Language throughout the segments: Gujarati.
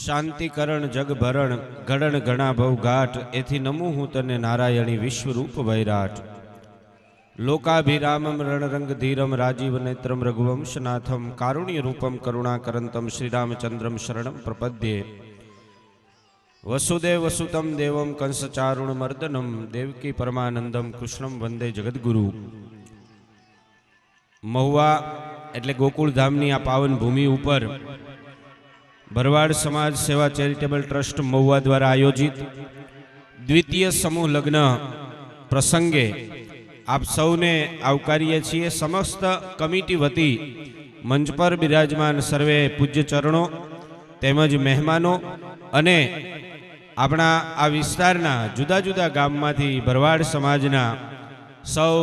શાંતિકરણ જગભરણ ગળણ ઘણા ભવ ઘાટ એથી નમું હું તને નારાયણી વિશ્વરૂપ વૈરાટ લોકાભિરામમ રણરંગ ધીરમ રાજીવ નેત્રમ રઘુવંશનાથમ કારુણ્ય રૂપમ કરુણાકરંતમ શ્રીરામચંદ્રમ શરણમ પ્રપદ્યે વસુદેવ વસુતમ દેવમ કંસચારુણ મર્દનમ દેવકી પરમાનંદમ કૃષ્ણમ વંદે જગદગુરુ। મહુવા એટલે ગોકુળધામની આ પાવન ભૂમિ ઉપર ભરવાડ સમાજ સેવા ચેરિટેબલ ટ્રસ્ટ મહુવા દ્વારા આયોજિત દ્વિતીય સમૂહ લગ્ન પ્રસંગે આપ સૌને આવકારીએ છીએ। સમસ્ત કમિટી વતી મંચ પર બિરાજમાન સર્વે પૂજ્ય ચરણો તેમજ મહેમાનો અને આપણા આ વિસ્તારના જુદા જુદા ગામમાંથી ભરવાડ સમાજના સૌ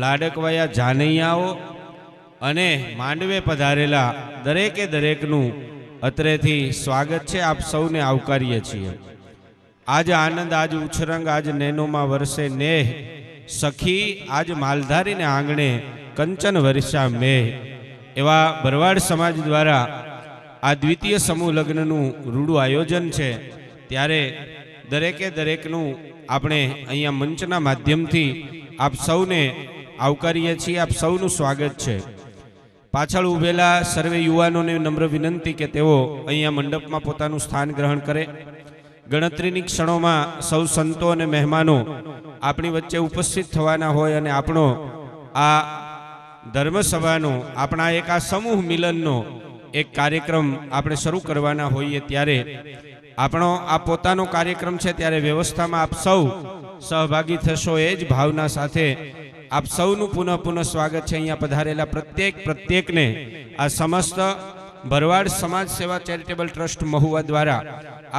લાડકવાયા જાનૈયાઓ અને માંડવે પધારેલા દરેકે દરેકનું અત્રેથી સ્વાગત છે। આપ સૌને આવકારીએ છીએ। આજ આનંદ આજ ઉછરંગ આજ નૈનોમાં વરસે નેહ સખી આજ માલધારીને આંગણે કંચન વર્ષા મેહ એવા ભરવાડ સમાજ દ્વારા આ દ્વિતીય સમૂહ લગ્નનું રૂડું આયોજન છે। ત્યારે દરેકે દરેકનું આપણે અહીંયા મંચના માધ્યમથી આપ સૌને આવકારીએ છીએ। આપ સૌનું સ્વાગત છે। પાછળ ઉભેલા સર્વે યુવાનોને નમ્ર વિનંતી કે તેઓ અહીંયા મંડપમાં પોતાનું સ્થાન ગ્રહણ કરે। ગણતરીની ક્ષણોમાં સૌ સંતો અને મહેમાનો આપણી વચ્ચે ઉપસ્થિત થવાના હોય અને આપણો આ ધર્મસભાનો આપણા એક આ સમૂહ મિલનનો એક કાર્યક્રમ આપણે શરૂ કરવાના હોઈએ ત્યારે આપણો આ પોતાનો કાર્યક્રમ છે ત્યારે વ્યવસ્થામાં આપ સૌ સહભાગી થશો એ જ ભાવના સાથે આપ સૌનું પુનઃ પુનઃ સ્વાગત છે। અહીંયા પધારેલા પ્રત્યેકને આ સમસ્ત ભરવાડ સમાજ સેવા ચેરિટેબલ ટ્રસ્ટ મહુવા દ્વારા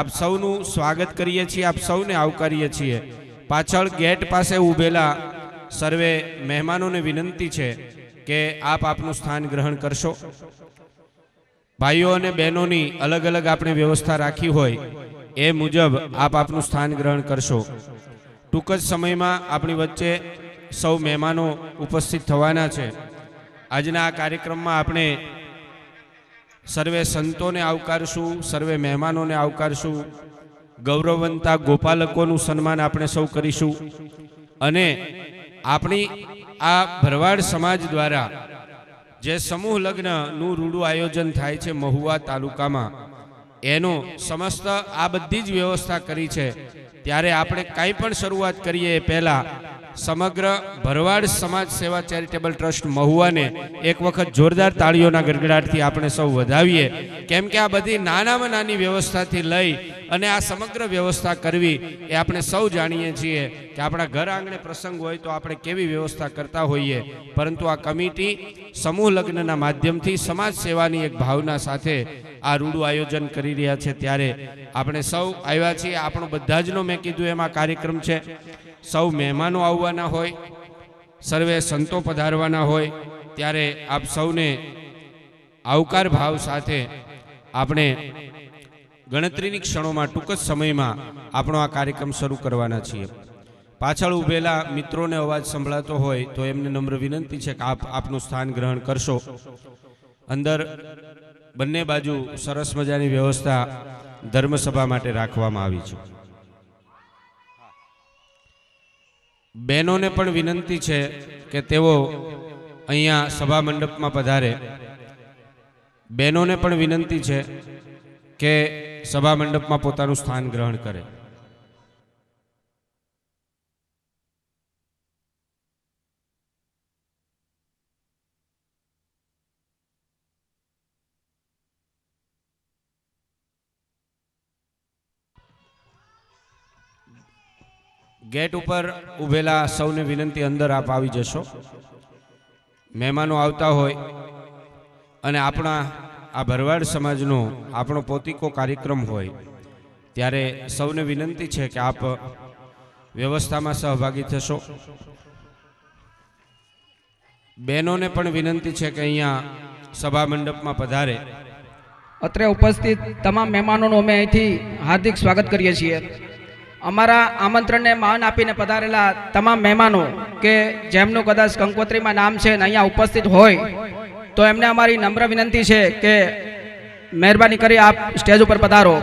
આપ સૌનું સ્વાગત કરીએ છીએ। આપ સૌને આવકારીએ છીએ। પાછળ ગેટ પાસે ઊભેલા સર્વે મહેમાનોને વિનંતી છે કે આપ આપનું સ્થાન ગ્રહણ કરશો। ભાઈઓ અને બહેનોની અલગ અલગ આપણે વ્યવસ્થા રાખી હોય એ મુજબ આપ આપનું સ્થાન ગ્રહણ કરશો। ટૂંક જ સમયમાં આપણી વચ્ચે સૌ મહેમાનો ઉપસ્થિત થવાના છે। આજના આ કાર્યક્રમમાં આપણે સર્વે સંતોને આવકારશું, સર્વે મહેમાનોને આવકારશું, ગૌરવવંતા ગોપાલકોનું સન્માન આપણે સૌ કરીશું અને આપણી આ ભરવાડ સમાજ દ્વારા જે સમૂહ લગ્નનું રૂડું આયોજન થાય છે મહુવા તાલુકામાં એનો સમસ્ત આ બધી જ વ્યવસ્થા કરી છે। ત્યારે આપણે કાંઈ પણ શરૂઆત કરીએ એ પહેલાં સમગ્ર ભરવાડ સમાજ સેવા ચેરિટેબલ ટ્રસ્ટ મહુવાને એક વખત જોરદાર તાળીઓના ગડગડાટથી આપણે સૌ વધાવીએ, કેમ કે આ બધી નાનામાં નાની વ્યવસ્થાથી લઈ અને આ સમગ્ર વ્યવસ્થા કરવી એ આપણે સૌ જાણીએ છીએ કે આપણા ઘર આંગણે પ્રસંગ હોય તો આપણે કેવી વ્યવસ્થા કરતા હોઈએ, પરંતુ આ કમિટી સમૂહ લગ્નના માધ્યમથી સમાજ સેવાની એક ભાવના સાથે આ રૂડું આયોજન કરી રહ્યા છે। ત્યારે આપણે સૌ આવ્યા છીએ। આપણો બધા જનો મેં કીધું એમાં કાર્યક્રમ છે। સૌ મહેમાનો આવવાના હોય, સર્વે સંતો પધારવાના હોય, ત્યારે આપ સૌને આવકાર ભાવ સાથે આપણે ગણતરીની ક્ષણોમાં ટૂંક જ સમયમાં આપણો આ કાર્યક્રમ શરૂ કરવાના છીએ। પાછળ ઊભેલા મિત્રોને અવાજ સંભળાતો હોય તો એમને નમ્ર વિનંતી છે કે આપ આપનું સ્થાન ગ્રહણ કરશો। અંદર બંને બાજુ સરસ મજાની વ્યવસ્થા ધર્મસભા માટે રાખવામાં આવી છે। બહેનોને પણ વિનંતી છે કે તેઓ અહીંયા સભા મંડપમાં પધારે। બહેનોને પણ વિનંતી છે કે સભા મંડપમાં પોતાનું સ્થાન ગ્રહણ કરે। ગેટ ઉપર ઊભેલા સૌને વિનંતી અંદર આપ આવી જશો। મહેમાનો આવતા હોય અને આપણા આ ભરવાડ સમાજનો આપણો પોતિકો કાર્યક્રમ હોય ત્યારે સૌને વિનંતી છે કે આપ વ્યવસ્થામાં સહભાગી થશો। બહેનોને પણ વિનંતી છે કે અહીંયા સભા મંડપમાં પધારે। અત્રે ઉપસ્થિત તમામ મહેમાનોનું અમે અહીંથી હાર્દિક સ્વાગત કરીએ છીએ। અમારા આમંત્રણને માન આપીને પધારેલા તમામ મહેમાનો કે જેમનું કદાચ કંકોત્રીમાં નામ છે ને અહીંયા ઉપસ્થિત હોય તો એમને અમારી નમ્ર વિનંતી છે કે મહેરબાની કરી આપ સ્ટેજ ઉપર પધારો.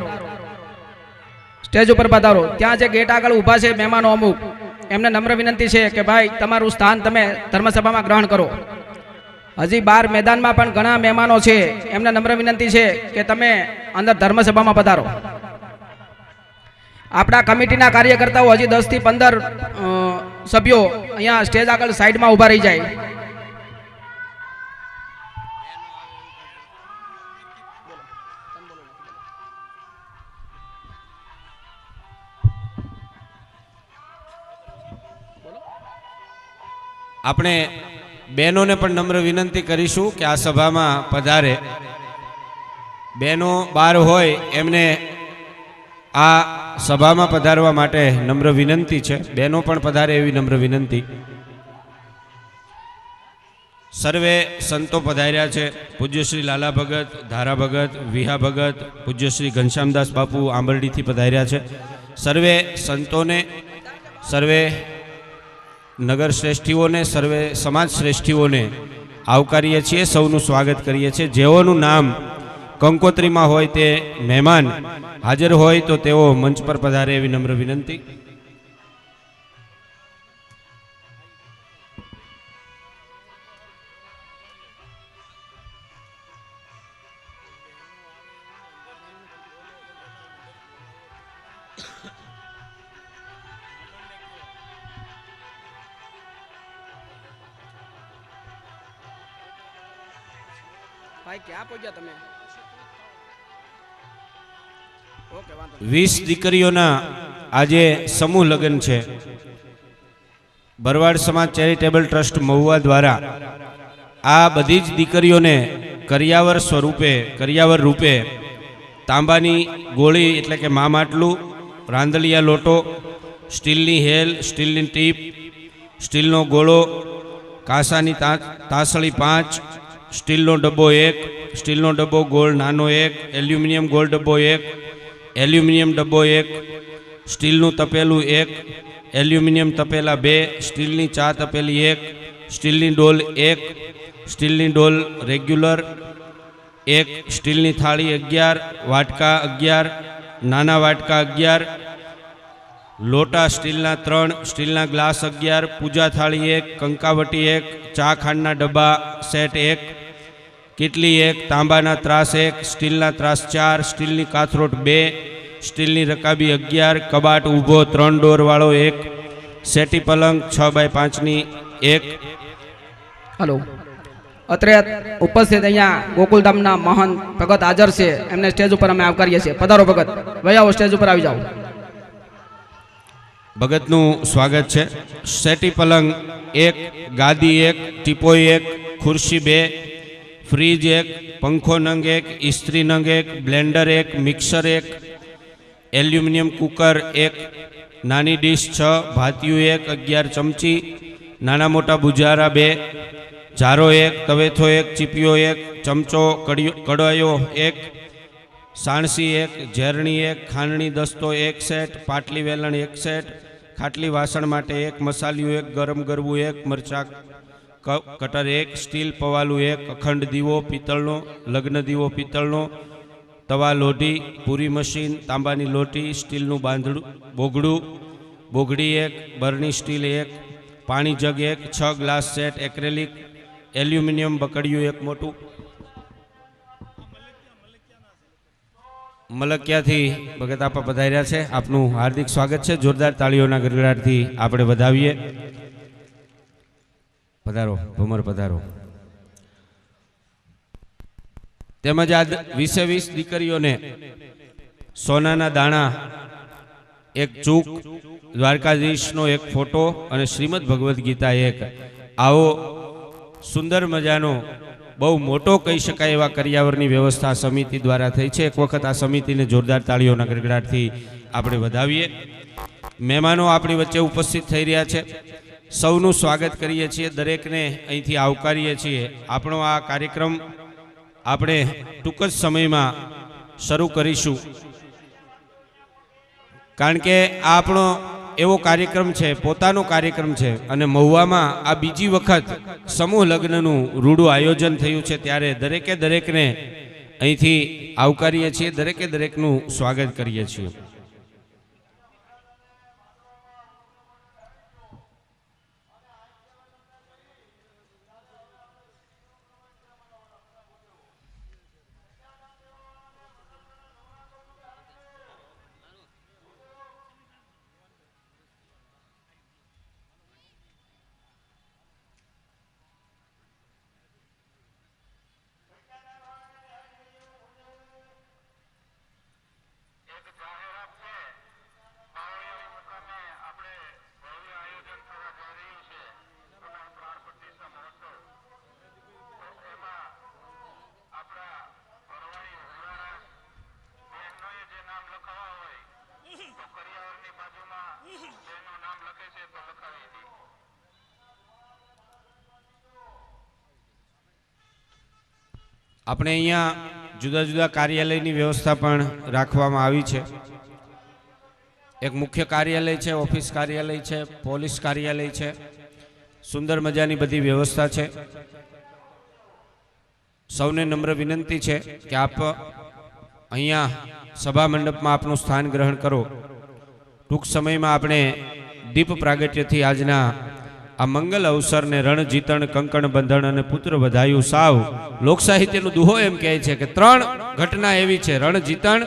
સ્ટેજ ઉપર પધારો. ત્યાં જે ગેટ આગળ ઊભા છે મહેમાનો અમુક, એમને નમ્ર વિનંતી છે કે ભાઈ તમારું સ્થાન તમે ધર્મસભામાં ગ્રહણ કરો. હજી બહાર મેદાનમાં પણ ઘણા મહેમાનો છે, એમને નમ્ર વિનંતી છે કે તમે અંદર ધર્મસભામાં પધારો. આપણા કમિટીના કાર્યકર્તાઓ હજી 10 થી 15 સભ્યો અહીંયા સ્ટેજ આગળ સાઈડમાં ઊભા રહી જાય. આપણે બહેનોને પણ નમ્ર વિનંતી કરીશું કે આ સભામાં પધારે. બહેનો બહાર હોય એમને આ સભામાં પધારવા માટે નમ્ર વિનંતી છે. બહેનો પણ પધારે એવી નમ્ર વિનંતી. સર્વે સંતો પધાર્યા છે. પૂજ્ય શ્રી લાલા ભગત, ધારા ભગત, વિહા ભગત, પૂજ્ય શ્રી ઘનશ્યામદાસ બાપુ આંબરડીથી પધાર્યા છે. સર્વે સંતોને, સર્વે નગર શ્રેષ્ઠીઓને, સર્વે સમાજ શ્રેષ્ઠીઓને આવકારીએ છીએ, સૌનું સ્વાગત કરીએ છીએ. જેઓનું નામ કંકોત્રીમાં હોય તે મહેમાન હાજર હોય તો તેઓ મંચ પર પધારે એવી નમ્ર વિનંતી. ભાઈ ક્યાં પહોંચ્યા તમે? ઓકે, વાંધો 20 દીકરીઓના આજે સમૂહ લગ્ન છે. ભરવાડ સમાજ ચેરિટેબલ ટ્રસ્ટ મહુવા દ્વારા આ બધી જ દીકરીઓને કરિયાવર રૂપે તાંબાની ગોળી એટલે કે મા માટલું, રાંદલિયા લોટો, સ્ટીલની હેલ, સ્ટીલની ટીપ, સ્ટીલનો ગોળો, કાંસાની તાસળી 5, સ્ટીલનો ડબ્બો 1, સ્ટીલનો ડબ્બો ગોળ નાનો 1, એલ્યુમિનિયમ ગોળ ડબ્બો 1, એલ્યુમિનિયમ ડબ્બો 1, સ્ટીલનું તપેલું 1, એલ્યુમિનિયમ તપેલા 2, સ્ટીલની ચા તપેલી 1, સ્ટીલની ડોલ 1, સ્ટીલની ડોલ રેગ્યુલર 1, સ્ટીલની થાળી 11, વાટકા 11, નાના વાટકા 11, લોટા સ્ટીલના 3, સ્ટીલના ગ્લાસ 11, પૂજા થાળી 1, કંકાવટી 1, ચા ખાંડના ડબ્બા સેટ 1, કેટલી 1, તાંબાના ત્રાસ 1, સ્ટીલના ત્રાસ 4, સ્ટીલની કાથરોટ 2, સ્ટીલની રકાબી 11, કબાટ ઊભો 3 ડોરવાળો 1, સેટી પલંગ 6x5ની 1. હલો. અત્રે ઉપસ્થિત અહીંયા ગોકુલધામના મહંત ભગત હાજર છે, એમને સ્ટેજ ઉપર અમે આવકારીએ છીએ. પધારો ભગત, ભાઈ આવો સ્ટેજ ઉપર આવી જાઓ. ભગતનું સ્વાગત છે. સેટી પલંગ 1, ગાદી 1, ટીપોઈ 1, ખુરશી 2, ફ્રીજ 1, પંખો નંગ 1, ઇસ્ત્રી નંગ 1, બ્લેન્ડર 1, મિક્સર 1, એલ્યુમિનિયમ કુકર 1, નાની ડીશ 6, ભાતિયું 1, 11 ચમચી, નાના મોટા બુજારા 2, જારો 1, તવેથો 1, ચીપિયો 1, ચમચો કડાયો 1, સાણસી 1, ઝેરણી 1, ખાંડણી દસ્તો 1 સેટ, પાટલી વેલણ 1 સેટ, ખાટલી વાસણ માટે 1, મસાલિયું 1, ગરમ ગરબું 1, મરચા કટર 1, સ્ટીલ પવાલું 1, અખંડ દીવો પિત્તળનો, લગ્ન દીવો પિત્તળનો, તવા લોઢી, પૂરી મશીન, તાંબાની લોટી, સ્ટીલનું બોગડું, બોગડી 1, બરણી સ્ટીલ 1, પાણી જગ 1, 6 ગ્લાસ સેટ એક્રેલિક, એલ્યુમિનિયમ બકડિયું 1 મોટું. મલકિયાથી ભગત આપા પધાર્યા છે, આપનું હાર્દિક સ્વાગત છે. જોરદાર તાળીઓના ગડગડાટથી આપણે વધાવીએ. પધારો ભમર, પધારો. તેમજ આ 20 દીકરીઓને સોનાના દાણા, 1 ચૂક, દ્વારકાધીશનો 1 ફોટો અને શ્રીમદ ભગવદ્ ગીતા 1, આવો સુંદર મજાનો બહુ મોટો કહી શકાય એવા કરિયાવરની વ્યવસ્થા સમિતિ દ્વારા થઈ છે. એક વખત આ સમિતિને જોરદાર તાળીઓના ગડગડાટથી આપણે વધાવીએ. મહેમાનો આપણી વચ્ચે ઉપસ્થિત થઈ રહ્યા છે, સૌનું સ્વાગત કરીએ છીએ, દરેકને અહીંથી આવકારીએ છીએ. આપણો આ કાર્યક્રમ આપણે ટૂંક જ સમયમાં શરૂ કરીશું, કારણ કે આ આપણો એવો કાર્યક્રમ છે, પોતાનો કાર્યક્રમ છે, અને મહુવામાં આ બીજી વખત સમૂહ લગ્નનું રૂડું આયોજન થયું છે. ત્યારે દરેકને અહીંથી આવકારીએ છીએ, દરેકે દરેકનું સ્વાગત કરીએ છીએ. આપણે અહીંયા જુદા જુદા કાર્યાલયની વ્યવસ્થા પણ રાખવામાં આવી છે. એક મુખ્ય કાર્યાલય છે, ઓફિસ કાર્યાલય છે, પોલીસ કાર્યાલય છે. સુંદર મજાની બધી વ્યવસ્થા છે. સૌને નમ્ર વિનંતી છે કે આપ અહીંયા સભા મંડપમાં આપનું સ્થાન ગ્રહણ કરો. ટૂંક સમયમાં આપણે દીપ પ્રાગટ્યથી આજના આ મંગલ અવસરને રણ જીતણ, કંકણ બંધણ અને પુત્ર વધાયું સાવ, લોક સાહિત્યનો દુહો એમ કહે છે કે 3 ઘટના એવી છે, રણ જીતણ,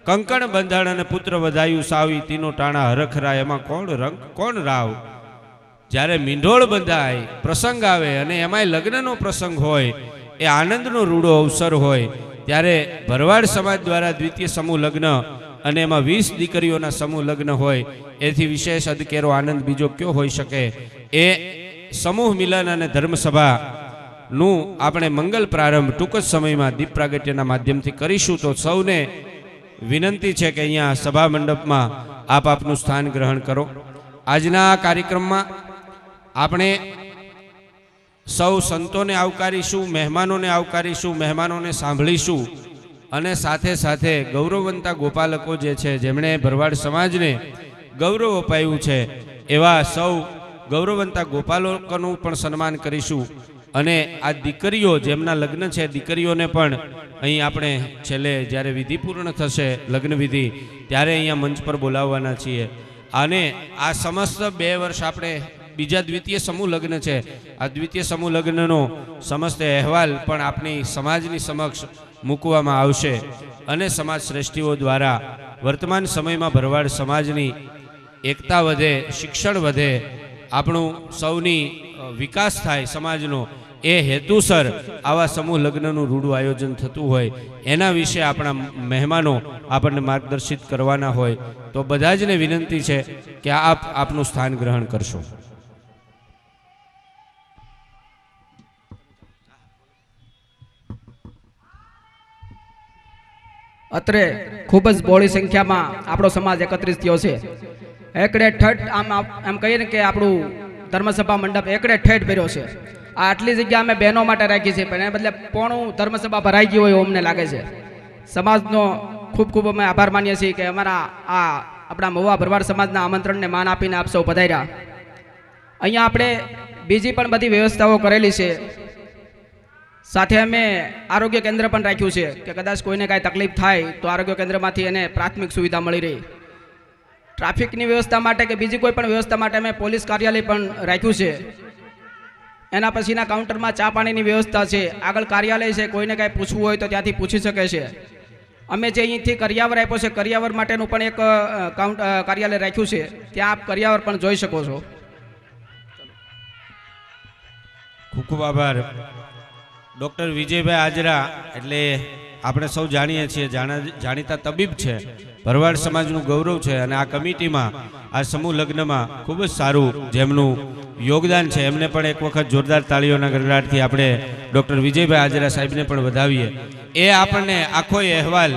કંકણ બંધણ અને પુત્ર વધાયું સાવી, તીનો ટાણા હરખરા, એમાં કોણ રંગ કોણ રાવ. જ્યારે મીંઢોળ બંધાય, પ્રસંગ આવે અને એમાંય લગ્નનો પ્રસંગ હોય, એ આનંદનો રૂડો અવસર હોય, ત્યારે ભરવાડ સમાજ દ્વારા દ્વિતીય સમૂહ લગ્ન અને એમાં 20 દીકરીઓના સમૂહ લગ્ન હોય, એથી વિશેષ અદકેરો આનંદ બીજો કયો હોઈ શકે. એ સમૂહ મિલન અને ધર્મસભાનું આપણે મંગલ પ્રારંભ ટૂંક જ સમયમાં દીપ પ્રાગટ્યના માધ્યમથી કરીશું. તો સૌને વિનંતી છે કે અહીંયા સભા મંડપમાં આપ આપનું સ્થાન ગ્રહણ કરો. આજના આ કાર્યક્રમમાં આપણે સૌ સંતોને આવકારીશું, મહેમાનોને આવકારીશું, મહેમાનોને સાંભળીશું અને સાથે સાથે ગૌરવવંતા ગોપાલકો જે છે, જેમણે ભરવાડ સમાજને ગૌરવ અપાયું છે, એવા સૌ ગૌરવવંતા ગોપાલકોનું પણ સન્માન કરીશું. અને આ દીકરીઓ જેમના લગ્ન છે, દીકરીઓને પણ અહીં આપણે છેલ્લે જ્યારે વિધિ પૂર્ણ થશે, લગ્ન વિધિ, ત્યારે અહીંયા મંચ પર બોલાવવાના છીએ. અને આ સમસ્ત 2 વર્ષ આપણે બીજા દ્વિતીય સમૂહ લગ્ન છે, આ દ્વિતીય સમૂહ લગ્નનો સમસ્ત અહેવાલ પણ આપણી સમાજની સમક્ષ મૂકવામાં આવશે. અને સમાજ શ્રેષ્ઠીઓ દ્વારા વર્તમાન સમયમાં ભરવાડ સમાજની એકતા વધે, શિક્ષણ વધે, આપણું સૌની વિકાસ થાય સમાજનો, એ હેતુસર આવા સમૂહ લગ્નનું રૂડું આયોજન થતું હોય, એના વિશે આપણા મહેમાનો આપણને માર્ગદર્શિત કરવાના હોય. તો બધા જને વિનંતી છે કે આપ આપનું સ્થાન ગ્રહણ કરશો. અત્રે ખૂબ જ બહોળી સંખ્યામાં આપણો સમાજ એકત્રિત થયો છે. એકડે ઠઠ આમ કહીએ ને કે આપણું ધર્મસભા મંડપ એકડે ઠેઠ ભર્યો છે. આ આટલી જગ્યા અમે બહેનો માટે રાખી છે, પણ એને બદલે પોણું ધર્મસભા ભરાઈ ગયું હોય એવું અમને લાગે છે. સમાજનો ખૂબ ખૂબ અમે આભાર માનીએ છીએ કે અમારા આપણા મહુવા ભરવાડ સમાજના આમંત્રણને માન આપીને આપ સૌ પધાર્યા. અહીંયા આપણે બીજી પણ બધી વ્યવસ્થાઓ કરેલી છે. સાથે અમે આરોગ્ય કેન્દ્ર પણ રાખ્યું છે કે કદાચ કોઈને કાંઈ તકલીફ થાય તો આરોગ્ય કેન્દ્રમાંથી એને પ્રાથમિક સુવિધા મળી રહી. ટ્રાફિકની વ્યવસ્થા માટે કે બીજી કોઈ પણ વ્યવસ્થા માટે અમે પોલીસ કાર્યાલય પણ રાખ્યું છે. એના પછીના કાઉન્ટરમાં ચા પાણીની વ્યવસ્થા છે. આગળ કાર્યાલય છે, કોઈને કાંઈ પૂછવું હોય તો ત્યાંથી પૂછી શકે છે. અમે જે અહીંથી કરિયાવર આપ્યો છે, કરિયાવર માટેનું પણ એક કાર્યાલય રાખ્યું છે, ત્યાં આપ કરિયાવર પણ જોઈ શકો છો. ખૂબ ખૂબ આભાર. ડૉક્ટર વિજયભાઈ આજરા, એટલે આપણે સૌ જાણીએ છીએ, જાણીતા તબીબ છે, ભરવાડ સમાજનું ગૌરવ છે. અને આ કમિટીમાં, આ સમૂહ લગ્નમાં ખૂબ જ સારું જેમનું યોગદાન છે, એમને પણ એક વખત જોરદાર તાળીઓના ગરડાટથી આપણે ડૉક્ટર વિજયભાઈ આજરા સાહેબને પણ વધાવીએ. એ આપણને આખો અહેવાલ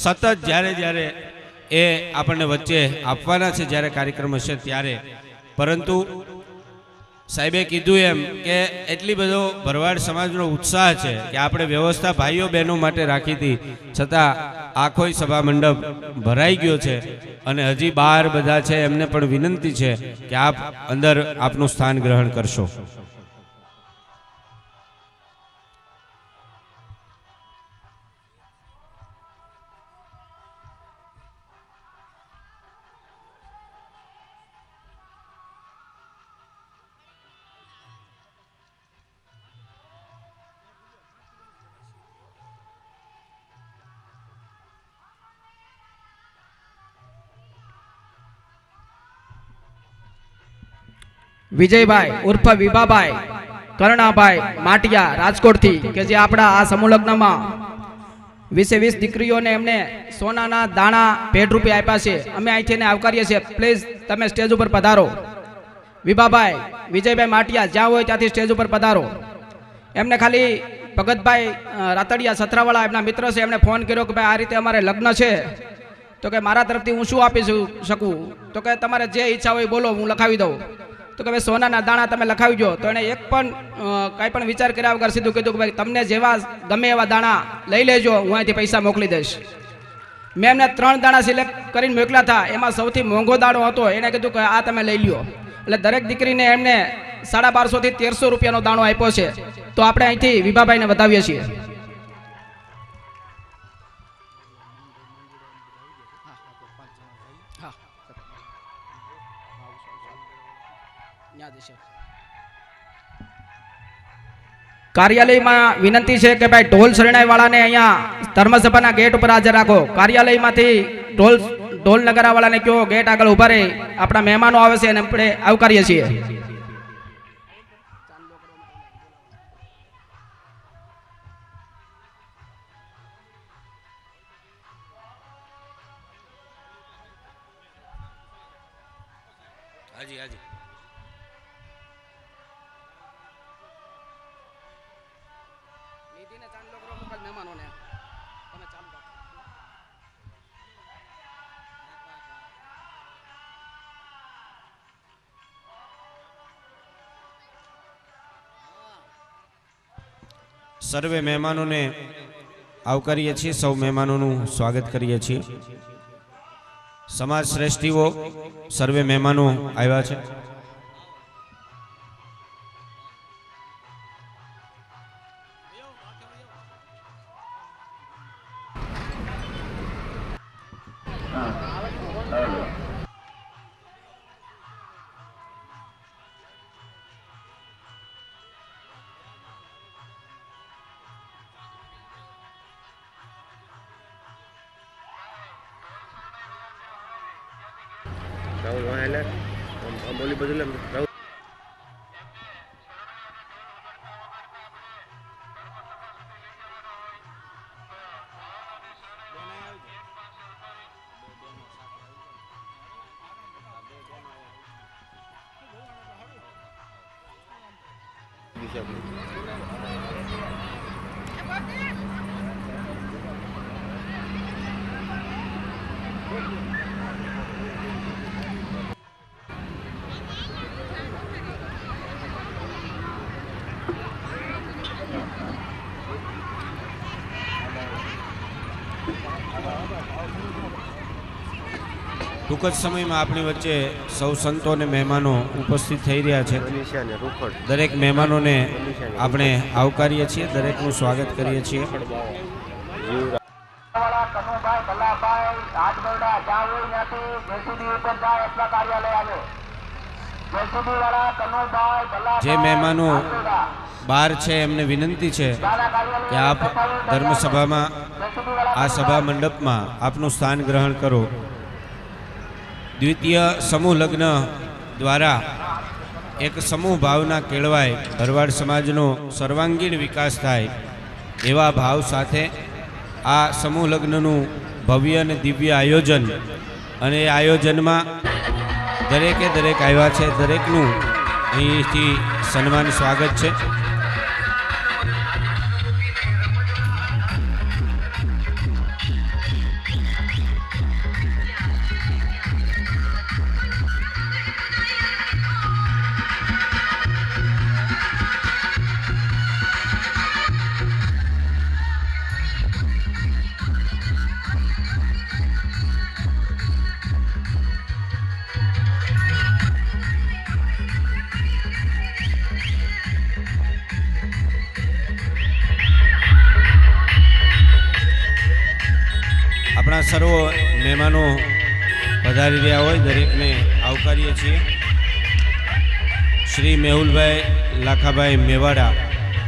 સતત જ્યારે એ આપણને વચ્ચે આપવાના છે, જ્યારે કાર્યક્રમ હશે ત્યારે. પરંતુ સાહેબે કીધું એમ કે એટલી બધો ભરવાડ સમાજનો ઉત્સાહ છે કે આપણે વ્યવસ્થા ભાઈઓ બહેનો માટે રાખી હતી, છતાં આખો સભા મંડપ ભરાઈ ગયો છે. અને હજી બહાર બધા છે, એમને પણ વિનંતી છે કે આપ અંદર આપનું સ્થાન ગ્રહણ કરશો. વિજયભાઈ ઉર્ફ વિભાભાઈ કરણાભાઈ માટિયા રાજકોટથી કે જે આપણા આ સમૂહ લગ્નમાં 20 દીકરીઓને એમને સોનાના દાણા ભેટ રૂપે આપ્યા છે. અમે અહીંથી એને આવકારીએ છીએ. પ્લીઝ તમે સ્ટેજ ઉપર પધારો. વિભાભાઈ વિજયભાઈ માટિયા જ્યાં હોય ત્યાંથી સ્ટેજ ઉપર પધારો. એમને ખાલી ભગતભાઈ રાતડિયા સત્રાવાળા એમના મિત્ર છે, એમણે ફોન કર્યો કે ભાઈ આ રીતે અમારે લગ્ન છે, તો કે મારા તરફથી હું શું આપી શકું? તો કે તમારે જે ઈચ્છા હોય બોલો, હું લખાવી દઉં. તો કે ભાઈ સોનાના દાણા તમે લખાવી દો. તો એણે એક પણ કાંઈ પણ વિચાર કર્યા વગર સીધું કીધું કે ભાઈ તમને જેવા ગમે એવા દાણા લઈ લેજો, હું અહીંથી પૈસા મોકલી દઈશ. મેં એમને 3 દાણા સિલેક્ટ કરીને મોકલ્યા હતા. એમાં સૌથી મોંઘો દાણો હતો. એણે કીધું કે આ તમે લઈ લ્યો. એટલે દરેક દીકરીને એમને 1250 થી 1300 રૂપિયાનો દાણો આપ્યો છે. તો આપણે અહીંથી વિભાભાઈને વધાવીએ છીએ. કાર્યાલયમાં વિનંતી છે કે ભાઈ ઢોલ શરણાઈ વાળાને અહીંયા ધર્મસભાના ગેટ ઉપર હાજર રાખો. કાર્યાલયમાંથી ઢોલ નગારા વાળાને કયો ગેટ આગળ ઉભા રહે. આપણા મહેમાનો આવે છે અને આપણે આવકારીએ છીએ. હાજી હાજી. સર્વે મહેમાનોને આવકારીએ છીએ. સૌ મહેમાનોનું સ્વાગત કરીએ છીએ. સમાજ શ્રેષ્ઠીઓ સર્વે મહેમાનો આવ્યા છે. રાહુલ વहाँ ले हम बोली बदले राहुल ટૂંક જ સમયમાં આપણી વચ્ચે સૌ સંતો અને મહેમાનો ઉપસ્થિત થઈ રહ્યા છે. દરેક મહેમાનોને આપણે આવકારીએ છીએ, દરેકનું સ્વાગત કરીએ છીએ. જે મહેમાનો બહાર છે એમને વિનંતી છે કે આપ ધર્મસભામાં આ સભા મંડપમાં આપનું સ્થાન ગ્રહણ કરો. દ્વિતીય સમૂહ લગ્ન દ્વારા એક સમૂહ ભાવના કેળવાય, ભરવાડ સમાજનો સર્વાંગીણ વિકાસ થાય એવા ભાવ સાથે આ સમૂહ લગ્નનું ભવ્ય અને દિવ્ય આયોજન, અને એ આયોજનમાં દરેકે દરેક આવ્યા છે. દરેકનું અહીંથી સન્માન સ્વાગત છે. આપણા સર્વ મહેમાનો પધારી રહ્યા હોય દરેકને આવકારીએ છીએ. શ્રી મેહુલભાઈ લાખાભાઈ મેવાડા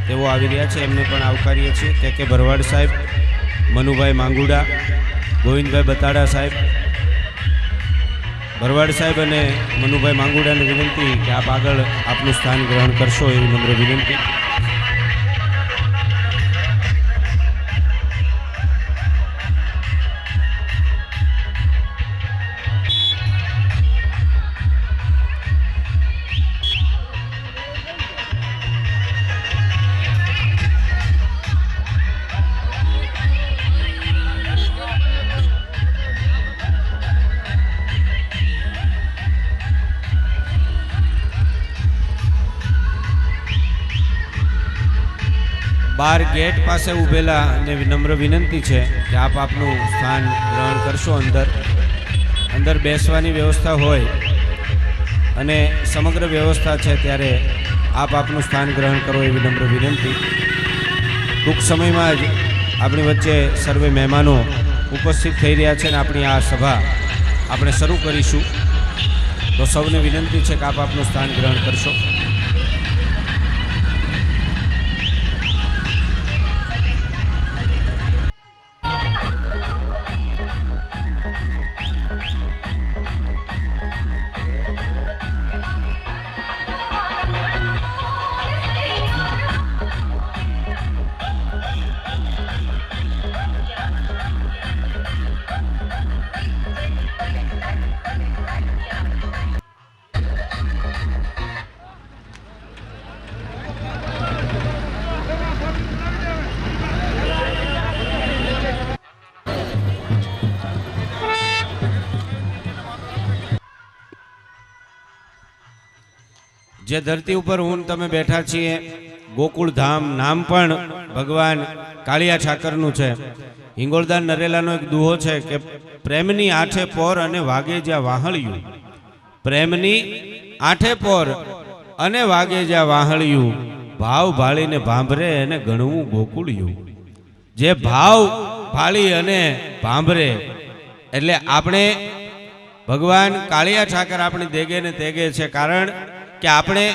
તેઓ આવી રહ્યા છે, એમને પણ આવકારીએ છીએ. કે ભરવાડ સાહેબ, મનુભાઈ માંગુડા, ગોવિંદભાઈ બતાડા સાહેબ, ભરવાડ સાહેબ અને મનુભાઈ માંગુડાને વિનંતી કે આપ આગળ આપનું સ્થાન ગ્રહણ કરશો એવી નમ્ર વિનંતી. બાર ગેટ પાસે ઊભેલા અને નમ્ર વિનંતી છે કે આપ આપનું સ્થાન ગ્રહણ કરશો. અંદર બેસવાની વ્યવસ્થા હોય અને સમગ્ર વ્યવસ્થા છે ત્યારે આપ આપનું સ્થાન ગ્રહણ કરો એવી નમ્ર વિનંતી. ટૂંક સમયમાં જ આપણી વચ્ચે સર્વે મહેમાનો ઉપસ્થિત થઈ રહ્યા છે અને આપણી આ સભા આપણે શરૂ કરીશું. તો સૌને વિનંતી છે કે આપ આપનું સ્થાન ગ્રહણ કરશો. જે ધરતી ઉપર હું તમે બેઠા છીએ ગોકુળ ધામ નામ પણ ભગવાન કાળિયા ઠાકરનું છે. હિંગોળદાન નરેલાનો એક દુહો છે કે પ્રેમની આઠે પોર અને વાગે જ્યાં વાહળિયું, પ્રેમની આઠે પોર અને વાગે જ્યાં વાહળિયું, ભાવ ભાળીને ભાંભરે અને ગણવું ગોકુળિયું. જે ભાવ ભાળી અને ભાંભરે એટલે આપણે ભગવાન કાળિયા ઠાકર આપણી દેગે ને તેગે છે. કારણ કે આપણે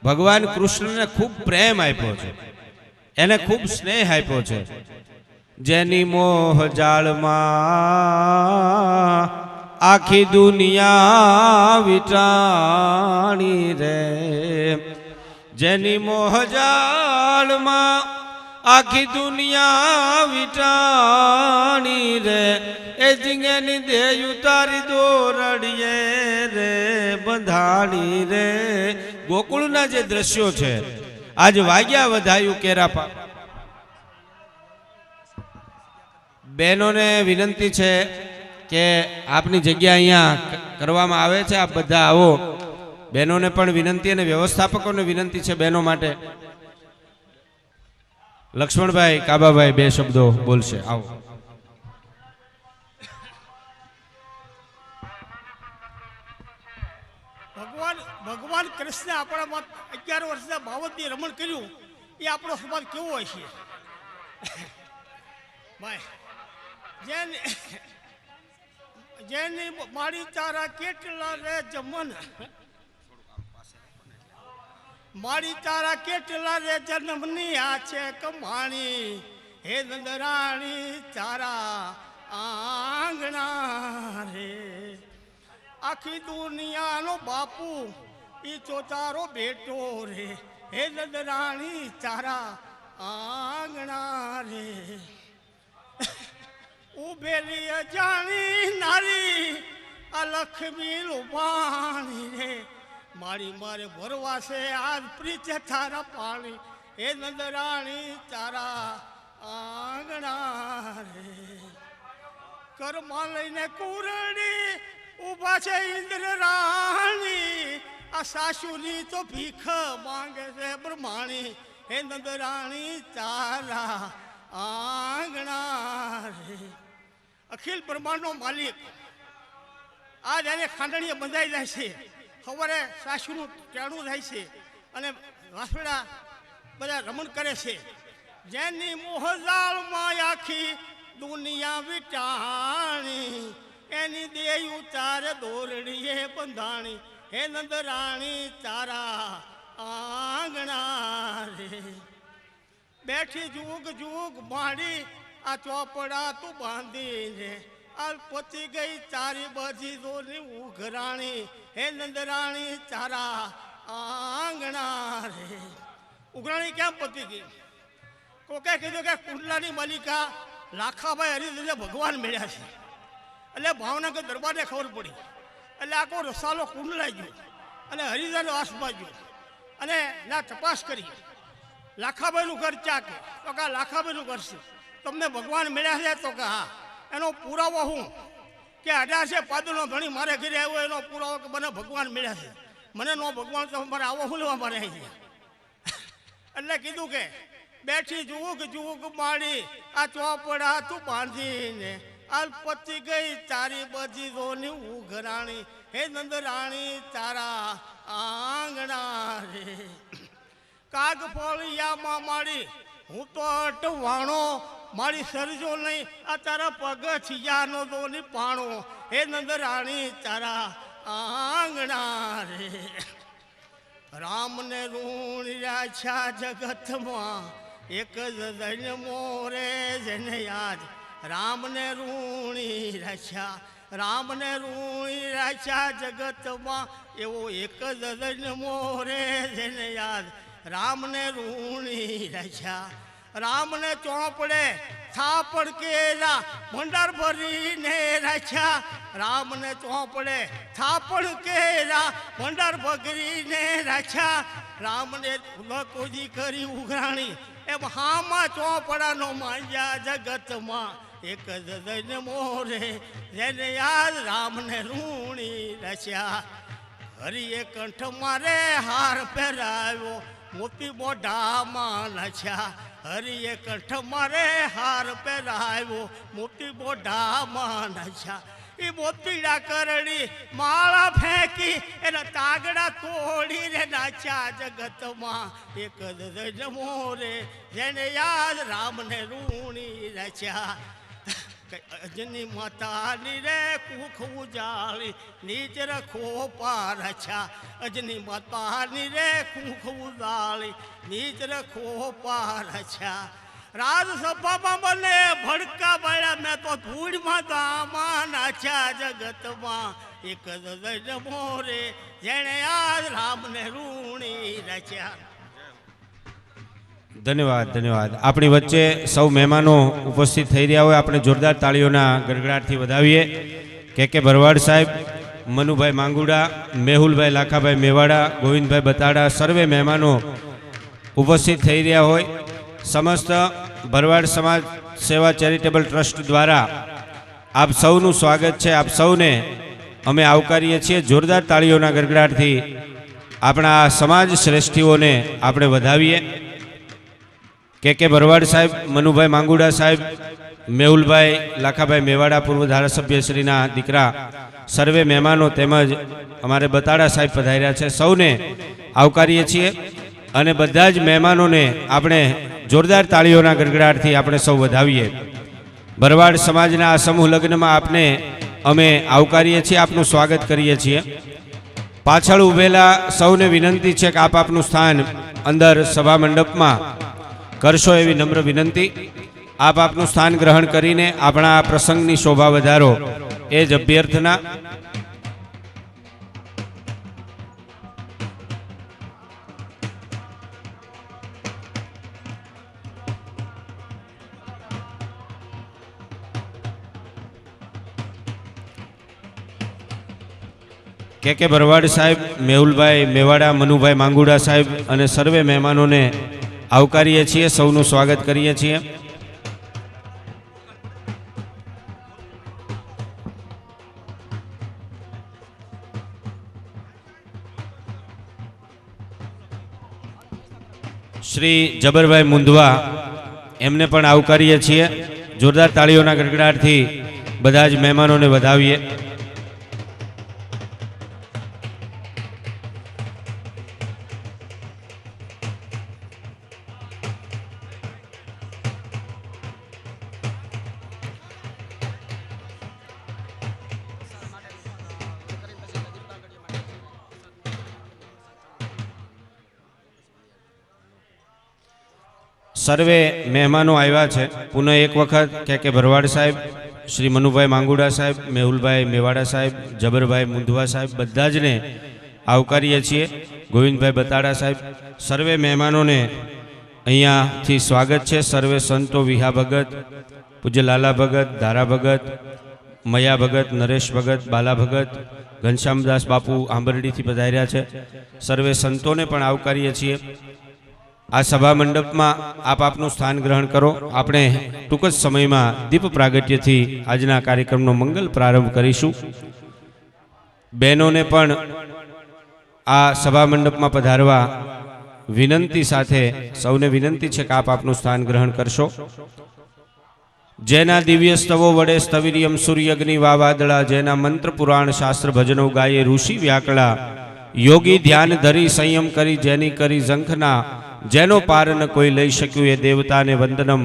ભગવાન કૃષ્ણને ખૂબ પ્રેમ આપ્યો છે, એને ખૂબ સ્નેહ આપ્યો છે. જેની મોહ જાળમાં આખી દુનિયા વિટાણી રે, જેની મોહ જાળમાં આખી દુનિયા વિટાણી રે, એ જીંગેની દેહ ઉતારી દોરડીએ રે બંધાણી રે. ગોકુળના જે દ્રશ્યો છે આજ વાગ્યા વધાયું કેરા. બહેનોને વિનંતી છે કે આપની જગ્યા અહીંયા કરવામાં આવે છે, આપ બધા આવો. બહેનોને પણ વિનંતી અને વ્યવસ્થાપકોને વિનંતી છે બહેનો માટે. લક્ષ્મણભાઈ કાબાભાઈ બે શબ્દો બોલશે. આવો. ભગવાન કૃષ્ણ આપણામાં 11 વર્ષના બાવતની રમણ કર્યું એ આપણો સમાજ કેવો હોય છે ભાઈ. જેની મારી તારા કેટલા રે જમન, મારી તારા કેટલા રે જન્મની આ છે કમાણી, હે નંદરાણી તારા આંગણા રે. આખી દુનિયાનો બાપુ ઈ તો તારો બેટો રે, હે નંદરાણી તારા આંગણા રે. ઉભેલી અજાણી નારી આ લક્ષ્મી લુબાણી રે, મારી મારે ભરવા છે આજ પ્રીત તારા પાણી, હે નંદરાણી તારા આંગણા રે. ઘરમાં લઈને કુરડી ઉભા છે ઇન્દ્ર રાણી, આ સાસુની તો ભીખ માંગે છે બ્રહ્માણી, હે નંદરાણી તારા આંગણા રે. અખિલ બ્રહ્માંડનો માલિક આ જ્યારે ખાંડણીએ બંધાઈ જાય છે, સવારે સાસુનું ટેણું થાય છે અને વાસણા બધા રમણ કરે છે. જેની મોહજાળમાં આખી દુનિયા વિટાણી, એની દેહ ઉતારે દોરડીએ બંધાણી, હે નંદરાણી તારા આંગણા રે. બેઠી જુગ જુગ માડી આ ચોપડા તું બાંધીને, આ પતી ગઈ ચારી બાજી દોની ઉઘરાણી હે નંદરાણી ચારા આંગણા રે ઉઘરાણી કેમ પતી ગઈ કોકે કીધું કે કુંડલાની માલિકા લાખાભાઈ હરિદાસને ભગવાન મળ્યા છે એટલે ભાવનગર દરબારને ખબર પડી એટલે આખો રસાલો કુંડલાઈ ગયો અને હરિદાસને વાસમાં ગયો અને ના તપાસ કરી લાખાભાઈનું ઘર ચાકે તો કે લાખાભાઈનું ઘર છે તમને ભગવાન મળ્યા છે તો કે હા એનો પુરાવો હું કે 18 પાદરનો ધણી મારે ઘરે આવ્યો એનો પુરાવો કે મને ભગવાન મળ્યા છે મને નો ભગવાન તો મારે આવો હું લેવા મારે આવી એટલે કીધું કે બેઠી જુવું કે માડી આ ચોપડા તું બાંધીને આ પતી ગઈ ચારી બજી દોની ઉઘરાણી હે નંદરાણી તારા આંગણા રે કાગ ફળિયામાં માડી હું તો અટવાણો મારી સરજો નહીં આ તારા પગથિયાનો દોની પાણો હે નંદરાણી તારા આંગણા રે રામને રૂણ્યા છા જગતમાં એક જ જન્મો રે જેને યાદ રામને રૂણી રછા રામને રૂણી રછા જગતમાં એવો એક જ જન્મો રે જેને યાદ રામને રૂણી રછા રામને ચોપડે થાપડ કેરા ભંડાર ભરીને રછા રામને ચોપડે થાપડ કેરા ભંડાર ભગરીને રછા રામને લકોજી કરી ઉઘરાણી એમ હામાં ચોપડાનો માંજ્યા જગતમાં એક જ જન્મો રે જેને યાદ રામને રૂણી રચ્યા હરિએ કંઠ મારે હાર પહેરાવ્યો મોતી મોઢામાં નછ્યા હરિએ કંઠ મારે હાર પહેરાવ્યો મોતી મોઢામાં નછ્યા એ મોતીડા કરડી માળા ફેંકી એના તાગડા તોડી રે નાચ્યા જગતમાં એક જ જન્મો રે જેને યાદ રામને રૂણી રચ્યા અજની માતાની રે કુખ ઉજાળી નીચ રખો પાર રચ્યા અજની માતાની રે કુખ ઉજાળી નીચ રખો પાર રચ્યા રાજસભામાં મને ભડકા મળ્યા મેં તો ધૂળમાં દામાં નાચ્યા જગતમાં એક જ જન્મો રે જેણે આજ રામને રૂણી રચ્યા. ધન્યવાદ ધન્યવાદ. આપણી વચ્ચે સૌ મહેમાનો ઉપસ્થિત થઈ રહ્યા હોય આપણે જોરદાર તાળીઓના ગડગડાટથી વધાવીએ. કે ભરવાડ સાહેબ, મનુભાઈ માંગુડા, મેહુલભાઈ લાખાભાઈ મેવાડા, ગોવિંદભાઈ બતાડા સર્વે મહેમાનો ઉપસ્થિત થઈ રહ્યા હોય. સમસ્ત ભરવાડ સમાજ સેવા ચેરિટેબલ ટ્રસ્ટ દ્વારા આપ સૌનું સ્વાગત છે. આપ સૌને અમે આવકારીએ છીએ. જોરદાર તાળીઓના ગડગડાટથી આપણા સમાજ શ્રેષ્ઠીઓને આપણે વધાવીએ. કે ભરવાડ સાહેબ, મનુભાઈ માંગુડા સાહેબ, મેહુલભાઈ લાખાભાઈ મેવાડા પૂર્વ ધારાસભ્યશ્રીના દીકરા સર્વે મહેમાનો તેમજ અમારે બતાડા સાહેબ પધાર્યા છે. સૌને આવકારીએ છીએ અને બધા જ મહેમાનોને આપણે જોરદાર તાળીઓના ગડગડાટથી આપણે સૌ વધાવીએ. ભરવાડ સમાજના આ સમૂહ લગ્નમાં આપને અમે આવકારીએ છીએ, આપનું સ્વાગત કરીએ છીએ. પાછળ ઊભેલા સૌને વિનંતી છે કે આપ આપનું સ્થાન અંદર સભા મંડપમાં કરશો એવી નમ્ર વિનંતી. આપ આપનું સ્થાન ગ્રહણ કરીને આપણા આ પ્રસંગની શોભા વધારો એ જ અભ્યર્થના. કે ભરવાડ સાહેબ, મેહુલભાઈ મેવાડા, મનુભાઈ માંગુડા સાહેબ અને સર્વે મહેમાનોને આવકારીએ છીએ, સૌનું સ્વાગત કરીએ છીએ. શ્રી જબરભાઈ મુંદવા એમને પણ આવકારીએ છીએ. જોરદાર તાળીઓના ગડગડાટથી બધા જ મહેમાનોને વધાવીએ. સર્વે મહેમાનો આવ્યા છે. પુનઃ એક વખત કે ભરવાડ સાહેબ, શ્રી મનુભાઈ માંગુડા સાહેબ, મેહુલભાઈ મેવાડા સાહેબ, જબરભાઈ મુંધવા સાહેબ બધા જ ને આવકારીએ છીએ. ગોવિંદભાઈ બતાડા સાહેબ, સર્વે મહેમાનોને અહીંયાથી સ્વાગત છે. સર્વે સંતો, વિહા ભગત, પૂજ્ય લાલા ભગત, ધારા ભગત, મયા ભગત, નરેશ ભગત, બાલા ભગત, ઘનશ્યામદાસ બાપુ આંબરડીથી પધાર્યા છે. સર્વે સંતોને પણ આવકારીએ છીએ. આ સભા મંડપમાં આપ આપનું સ્થાન ગ્રહણ કરો. આપણે ટૂંક જ સમયમાં દીપ પ્રાગટ્યથી આજના કાર્યક્રમનો મંગલ પ્રારંભ કરીશું. બહેનોને પણ આ સભા મંડપમાં પધારવા વિનંતી સાથે સૌને વિનંતી છે કે આપ આપનું સ્થાન ગ્રહણ કરશો. જેના દિવ્ય સ્તવો વડે સ્તવિરિયમ સૂર્યગ્નિ વાવાદળા, જેના મંત્ર પુરાણ શાસ્ત્ર ભજનો ગાયે ઋષિ વ્યાકળા, યોગી ધ્યાન ધરી સંયમ કરી જેની કરી ઝંખના, જેનો પાર ન કોઈ લઈ શક્યું એ દેવતાને વંદનમ.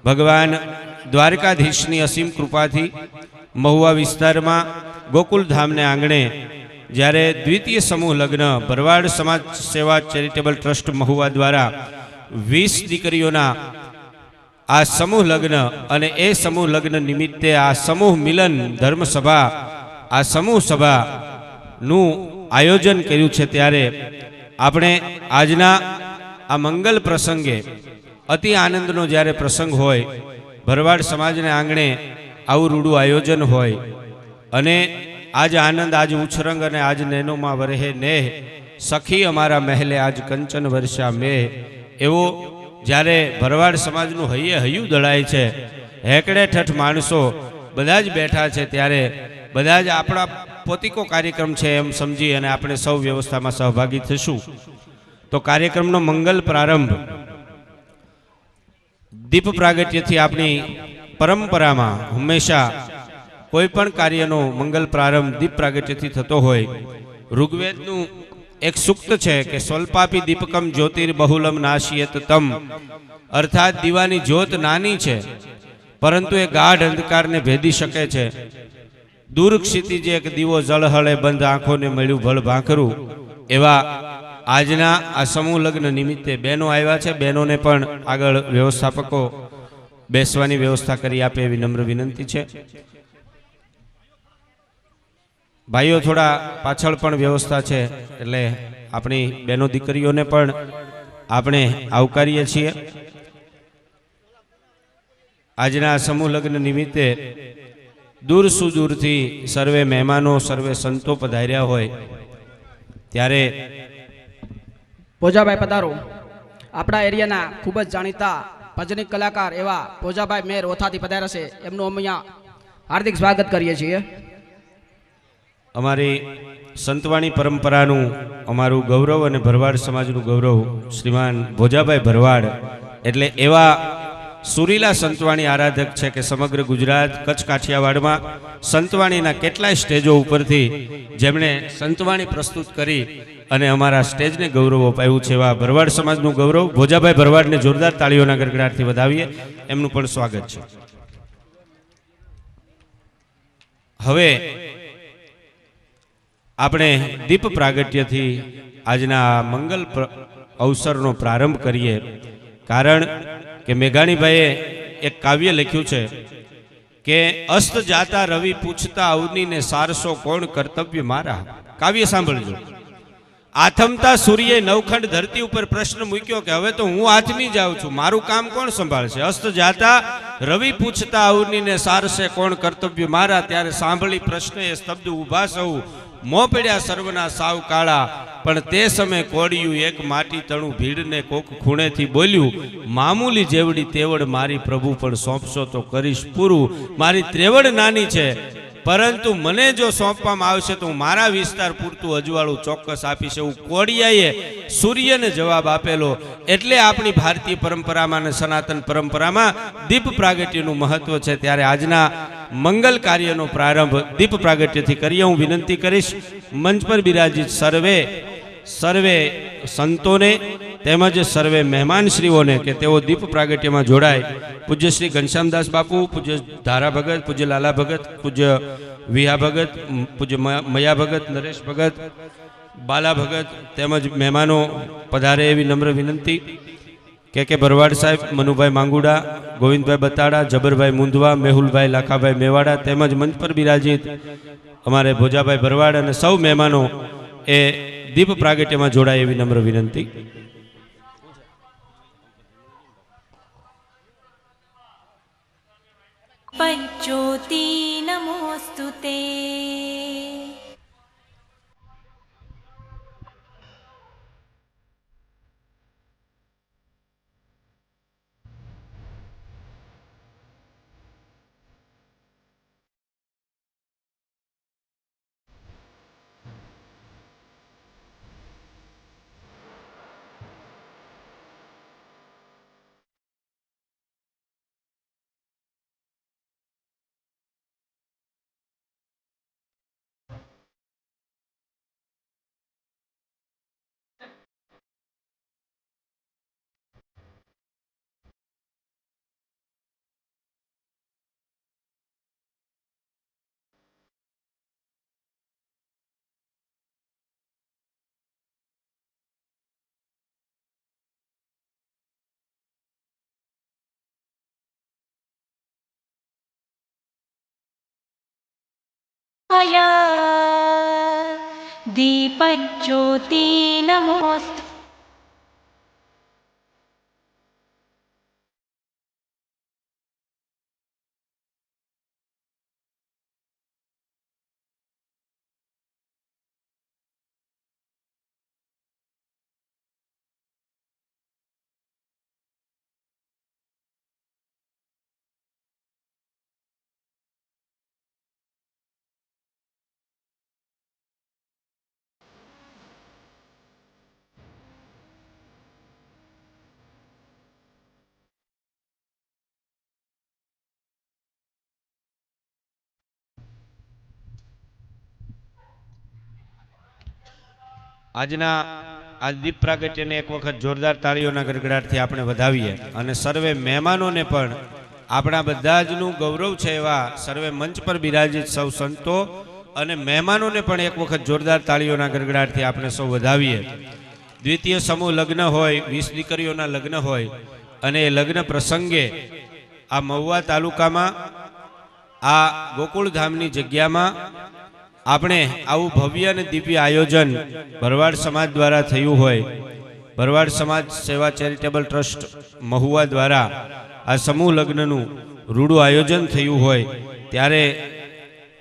ભગવાન દ્વારકાધીશની અસીમ કૃપાથી મહુવા વિસ્તારમાં ગોકુલધામને આંગણે જ્યારે દ્વિતીય સમૂહ લગ્ન ભરવાડ સમાજ સેવા ચેરિટેબલ ટ્રસ્ટ મહુવા દ્વારા 20 દીકરીઓના આ સમૂહ લગ્ન અને એ સમૂહ લગ્ન નિમિત્તે આ સમૂહ મિલન ધર્મસભા, આ સમૂહ સભાનું આયોજન કર્યું છે. ત્યારે આપણે આજના આ મંગલ પ્રસંગે અતિ આનંદનો જ્યારે પ્રસંગ હોય, ભરવાડ સમાજને આંગણે આવું રૂડું આયોજન હોય અને આજ આનંદ, આજ ઉછરંગ અને આજ નૈનોમાં વરહે નેહ, સખી અમારા મહેલે આજ કંચન વર્ષા મેહ, એવો જ્યારે ભરવાડ સમાજનું હૈયે હૈયું દળાય છે, હેકડે ઠઠ માણસો બધા જ બેઠા છે, ત્યારે બધા જ આપણા પોતિકો કાર્યક્રમ છે એમ સમજી અને આપણે સૌ વ્યવસ્થામાં સહભાગી થશું. તો કાર્યક્રમનો મંગલ પ્રારંભ દીપ પ્રાગટ્યથી આપણી પરંપરામાં હંમેશા કોઈ પણ કાર્યનો મંગલ પ્રારંભ દીપ પ્રાગટ્યથી થતો હોય. ઋગ્વેદનું એક સૂક્ત છે કે સ્વલ્પાપી દીપકમ જ્યોતિર બહુલમ નાશિયત તમ, અર્થાત દીવાની જ્યોત નાની છે પરંતુ એ ગાઢ અંધકારને ભેદી શકે છે. દૂર ક્ષિતિજે એક દીવો જળહળે બંધ આંખોને મળ્યું ભળ ભાંખરું. એવા આજના આ સમૂહ લગ્ન નિમિત્તે બહેનો આવ્યા છે. બહેનોને પણ આગળ વ્યવસ્થાપકો બેસવાની વ્યવસ્થા કરી આપે એવી નમ્ર વિનંતી છે. ભાઈઓ થોડા પાછળ પણ વ્યવસ્થા છે, એટલે આપણી બહેનો દીકરીઓને પણ આપણે આવકારીએ છીએ. આજના સમૂહ લગ્ન નિમિત્તે દૂર સુદૂરથી સર્વે મહેમાનો, સર્વે સંતો પધાર્યા હોય ત્યારે પોજાભાઈ પધારો. આપણા એરિયાના ખૂબ જ જાણીતા ભજનિક કલાકાર એવા પોજાભાઈ મેર ઓથાથી પધાર્યા છે. એમનું અમે અહીંયા હાર્દિક સ્વાગત કરીએ છીએ. અમારી સંતવાણી પરંપરાનું અમારું ગૌરવ અને ભરવાડ સમાજનું ગૌરવ શ્રીમાન ભોજાભાઈ ભરવાડ એટલે એવા સુરીલા સંતવાણી આરાધક છે કે સમગ્ર ગુજરાત, કચ્છ, કાઠિયાવાડમાં સંતવાણીના કેટલાય સ્ટેજો ઉપરથી જેમણે સંતવાણી પ્રસ્તુત કરી અને અમારા સ્ટેજને ગૌરવ અપાયું છે. એવા ભરવાડ સમાજનું ગૌરવ ભોજાભાઈ ભરવાડને જોરદાર તાળીઓના ગડગડાટથી વધાવીએ. એમનું પણ સ્વાગત છે. હવે આપણે દીપ પ્રાગટ્યથી આજના મંગલ અવસરનો પ્રારંભ કરીએ. કારણ કે મેઘાણીભાઈએ એક કાવ્ય લખ્યું છે કે અસ્ત જાતા રવિ પૂછતા અવનીને સારસો કોણ કર્તવ્ય મારા. કાવ્ય સાંભળજો. આથમતા સૂર્યે નવખંડ ધરતી ઉપર પ્રશ્ન મૂક્યો કે હવે તો હું આથમી જાઉં છું, મારું કામ કોણ સંભાળશે. અસ્ત જાતા રવિ પૂછતા અવનીને સારસે કોણ કર્તવ્ય મારા. ત્યારે સાંભળી પ્રશ્ન એ સ્તબ્ધ ઊભા સૌ, મોં પડ્યા સર્વના સાવ કાળા. પણ તે સમયે કોડિયું એક માટી તણું ભીડને કોક ખૂણેથી બોલ્યું, મામૂલી જેવડી તેવડ મારી પ્રભુ પણ સોંપશો તો કરીશ પૂરું. મારી ત્રેવડ નાની છે પરંતુ મને જો સોંપવામાં આવશે તો હું મારા વિસ્તાર પૂરતું અજવાળું ચોક્કસ આપીશ. એવું કોડિયાએ સૂર્યને જવાબ આપેલો. એટલે આપણી ભારતીય પરંપરામાં અને સનાતન પરંપરામાં દીપ પ્રાગટ્યનું મહત્વ છે. ત્યારે આજના મંગલ કાર્યનો પ્રારંભ દીપ પ્રાગટ્યથી કરીએ. હું વિનંતી કરીશ મંચ પર બિરાજિત સર્વે સંતોને તેમજ સર્વે મહેમાનશ્રીઓને કે તેઓ દીપ પ્રાગટ્યમાં જોડાય. પૂજ્ય શ્રી ઘનશ્યામદાસ બાપુ, પૂજ્ય ધારા ભગત, પૂજ્ય લાલા ભગત, પૂજ્ય વિહા ભગત, પૂજ્ય મયા ભગત, નરેશ ભગત, બાલા ભગત તેમજ મહેમાનો પધારે એવી નમ્ર વિનંતી. કે ભરવાડ સાહેબ, મનુભાઈ માંગુડા, ગોવિંદભાઈ બતાડા, જબરભાઈ મુંદવા, મેહુલભાઈ લાખાભાઈ મેવાડા તેમજ મંચ પર બિરાજિત અમારે ભોજાભાઈ ભરવાડ અને સૌ મહેમાનો એ દીપ પ્રાગટ્યમાં જોડાય એવી નમ્ર વિનંતી. पंचोती नमोस्तुते. दीपज्योति नमोस्तुते. આજના આ દીપ પ્રાગટ્યને એક વખત જોરદાર તાળીઓના ગડગડાટથી આપણે વધાવીએ અને સર્વે મહેમાનોને પણ આપણા બધા જનું ગૌરવ છે એવા સર્વે મંચ પર બિરાજિત સૌ સંતો અને મહેમાનોને પણ એક વખત જોરદાર તાળીઓના ગડગડાટથી આપણે સૌ વધાવીએ. દ્વિતીય સમૂહ લગ્ન હોય, 20 દીકરીઓના લગ્ન હોય અને એ લગ્ન પ્રસંગે આ મહુવા તાલુકામાં આ ગોકુળધામની જગ્યામાં આપણે આવું ભવ્ય અને દિવ્ય આયોજન ભરવાડ સમાજ દ્વારા થયું હોય, ભરવાડ સમાજ સેવા ચેરિટેબલ ટ્રસ્ટ મહુવા દ્વારા આ સમૂહ લગ્નનું રૂડું આયોજન થયું હોય, ત્યારે